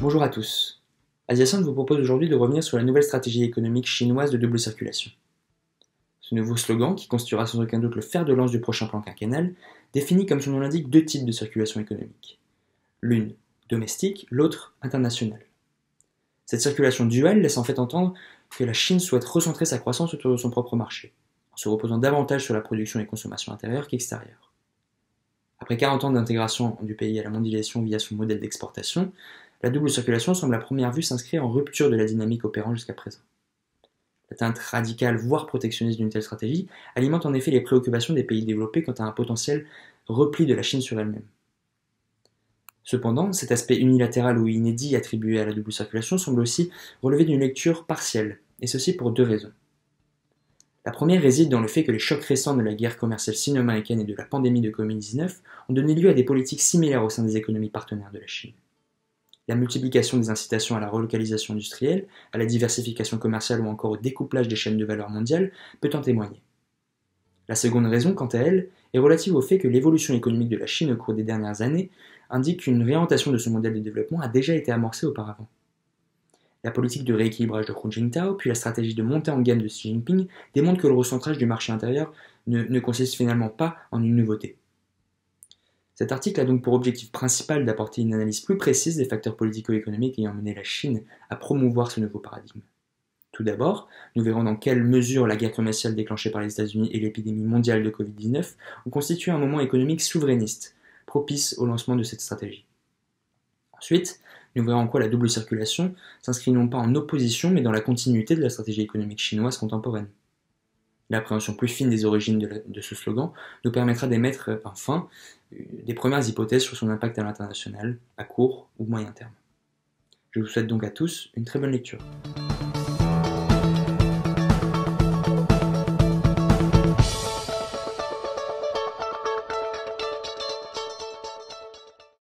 Bonjour à tous. Asiacentre vous propose aujourd'hui de revenir sur la nouvelle stratégie économique chinoise de double circulation. Ce nouveau slogan, qui constituera sans aucun doute le fer de lance du prochain plan quinquennal, définit comme son nom l'indique deux types de circulation économique. L'une domestique, l'autre internationale. Cette circulation duale laisse en fait entendre que la Chine souhaite recentrer sa croissance autour de son propre marché, en se reposant davantage sur la production et consommation intérieure qu'extérieure. Après 40 ans d'intégration du pays à la mondialisation via son modèle d'exportation, la double circulation semble à première vue s'inscrire en rupture de la dynamique opérant jusqu'à présent. L'atteinte radicale, voire protectionniste d'une telle stratégie alimente en effet les préoccupations des pays développés quant à un potentiel repli de la Chine sur elle-même. Cependant, cet aspect unilatéral ou inédit attribué à la double circulation semble aussi relever d'une lecture partielle, et ceci pour deux raisons. La première réside dans le fait que les chocs récents de la guerre commerciale sino-américaine et de la pandémie de Covid-19 ont donné lieu à des politiques similaires au sein des économies partenaires de la Chine. La multiplication des incitations à la relocalisation industrielle, à la diversification commerciale ou encore au découplage des chaînes de valeur mondiales peut en témoigner. La seconde raison, quant à elle, est relative au fait que l'évolution économique de la Chine au cours des dernières années indique qu'une réorientation de ce modèle de développement a déjà été amorcée auparavant. La politique de rééquilibrage de Hu Jintao, puis la stratégie de montée en gamme de Xi Jinping démontrent que le recentrage du marché intérieur ne consiste finalement pas en une nouveauté. Cet article a donc pour objectif principal d'apporter une analyse plus précise des facteurs politico-économiques ayant mené la Chine à promouvoir ce nouveau paradigme. Tout d'abord, nous verrons dans quelle mesure la guerre commerciale déclenchée par les États-Unis et l'épidémie mondiale de Covid-19 ont constitué un moment économique souverainiste, propice au lancement de cette stratégie. Ensuite, nous verrons en quoi la double circulation s'inscrit non pas en opposition mais dans la continuité de la stratégie économique chinoise contemporaine. L'appréhension plus fine des origines de ce slogan nous permettra d'émettre enfin des premières hypothèses sur son impact à l'international, à court ou moyen terme. Je vous souhaite donc à tous une très bonne lecture.